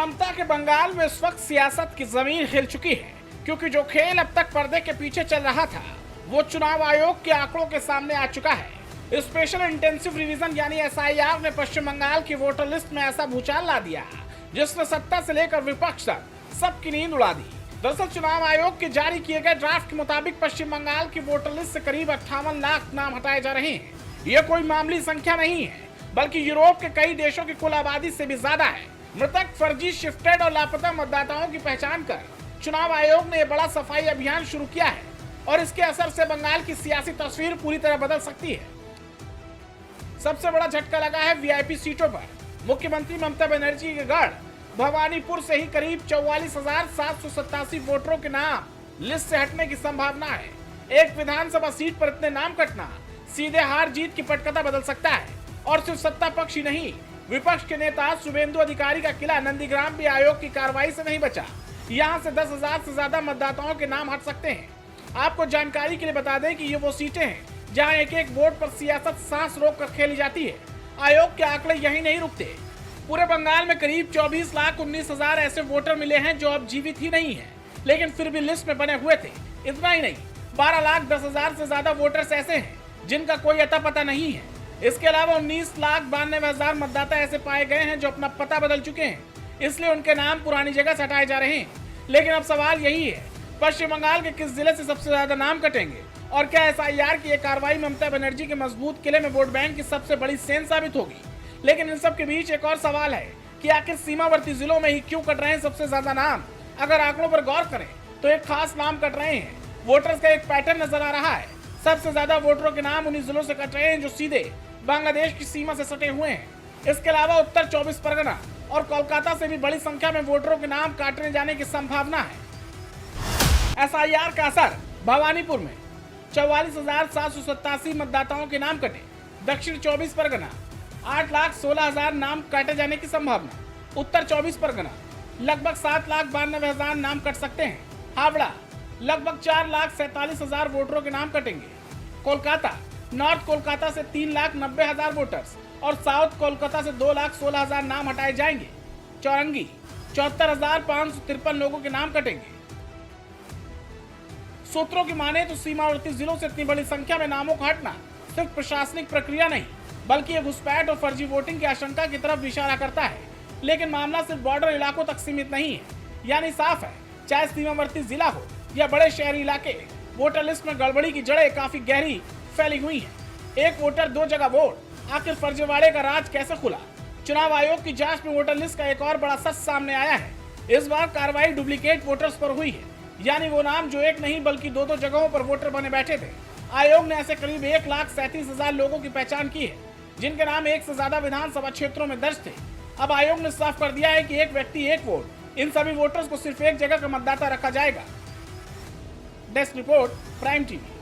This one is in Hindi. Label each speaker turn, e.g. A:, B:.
A: ममता के बंगाल में इस वक्त सियासत की जमीन हिल चुकी है, क्योंकि जो खेल अब तक पर्दे के पीछे चल रहा था वो चुनाव आयोग के आंकड़ों के सामने आ चुका है। स्पेशल इंटेंसिव रिवीजन यानी एसआईआर ने पश्चिम बंगाल की वोटर लिस्ट में ऐसा भूचाल ला दिया जिसने सत्ता से लेकर विपक्ष तक सबकी नींद उड़ा दी। दरअसल चुनाव आयोग के जारी किए गए ड्राफ्ट के मुताबिक पश्चिम बंगाल की वोटर लिस्ट से करीब 58 लाख नाम हटाए जा रहे हैं। ये कोई मामूली संख्या नहीं है, बल्कि यूरोप के कई देशों की कुल आबादी से भी ज्यादा है। मृतक, फर्जी, शिफ्टेड और लापता मतदाताओं की पहचान कर चुनाव आयोग ने बड़ा सफाई अभियान शुरू किया है और इसके असर से बंगाल की सियासी तस्वीर पूरी तरह बदल सकती है। सबसे बड़ा झटका लगा है वीआईपी सीटों पर। मुख्यमंत्री ममता बनर्जी के गढ़ भवानीपुर से ही करीब 44,787 वोटरों के नाम लिस्ट से हटने की संभावना है। एक विधानसभा सीट पर इतने नाम कटना सीधे हार जीत की पटकथा बदल सकता है। और सिर्फ सत्ता पक्ष ही नहीं, विपक्ष के नेता शुभेंदु अधिकारी का किला नंदीग्राम भी आयोग की कार्रवाई से नहीं बचा। यहाँ से 10,000 से ज्यादा मतदाताओं के नाम हट सकते हैं। आपको जानकारी के लिए बता दें कि ये वो सीटें हैं जहाँ एक एक वोट पर सियासत सांस रोक कर खेली जाती है। आयोग के आंकड़े यही नहीं रुकते। पूरे बंगाल में करीब 24,19,000 ऐसे वोटर मिले हैं जो अब जीवित ही नहीं है, लेकिन फिर भी लिस्ट में बने हुए थे। इतना ही नहीं, 12,10,000 से ज्यादा वोटर्स ऐसे हैं जिनका कोई अता पता नहीं है। इसके अलावा 19,92,000 मतदाता ऐसे पाए गए हैं जो अपना पता बदल चुके हैं, इसलिए उनके नाम पुरानी जगह से हटाए जा रहे हैं। लेकिन अब सवाल यही है, पश्चिम बंगाल के किस जिले से सबसे ज्यादा नाम कटेंगे और क्या एसआईआर की ये कार्रवाई ममता बनर्जी के मजबूत किले में वोट बैंक की सबसे बड़ी सेंध साबित होगी। लेकिन इन सब के बीच एक और सवाल है कि आखिर सीमावर्ती जिलों में ही क्यों कट रहे हैं सबसे ज्यादा नाम। अगर आंकड़ों पर गौर करें तो एक खास नाम कट रहे हैं। वोटर्स का एक पैटर्न नजर आ रहा है। सबसे ज्यादा वोटरों के नाम उन्हीं जिलों से कट रहे हैं जो सीधे बांग्लादेश की सीमा से सटे हुए हैं। इसके अलावा उत्तर 24 परगना और कोलकाता से भी बड़ी संख्या में वोटरों के नाम काटने जाने की संभावना है। एसआईआर का असर भवानीपुर में 44,787 मतदाताओं के नाम कटे। दक्षिण 24 परगना 8,16,000 नाम काटे जाने की संभावना। उत्तर 24 परगना लगभग 7,92,000 नाम कट सकते हैं। हावड़ा लगभग 4,47,000 वोटरों के नाम कटेंगे। कोलकाता नॉर्थ कोलकाता से 3,90,000 वोटर्स और साउथ कोलकाता से 2,16,000 नाम हटाए जाएंगे। चौरंगी 74,553 लोगों के नाम कटेंगे। सूत्रों की माने तो सीमावर्ती जिलों से इतनी बड़ी संख्या में नामों का हटना सिर्फ प्रशासनिक प्रक्रिया नहीं, बल्कि ये घुसपैठ और फर्जी वोटिंग की आशंका की तरफ इशारा करता है। लेकिन मामला सिर्फ बॉर्डर इलाकों तक सीमित नहीं है। यानी साफ है, चाहे सीमावर्ती जिला हो या बड़े शहरी इलाके, वोटर लिस्ट में गड़बड़ी की जड़ें काफी गहरी फैली हुई है। एक वोटर दो जगह वोट, आखिर फर्जीवाड़े का राज कैसे खुला? चुनाव आयोग की जांच में वोटर लिस्ट का एक और बड़ा सच सामने आया है। इस बार कार्रवाई डुप्लीकेट वोटर्स पर हुई है, यानी वो नाम जो एक नहीं बल्कि दो जगहों पर वोटर बने बैठे थे। आयोग ने ऐसे करीब 1,37,000 लोगों की पहचान की है जिनके नाम एक से ज्यादा विधानसभा क्षेत्रों में दर्ज थे। अब आयोग ने साफ कर दिया है कि एक व्यक्ति एक वोट, इन सभी वोटर्स को सिर्फ एक जगह का मतदाता रखा जाएगा। Desk report, prime TV.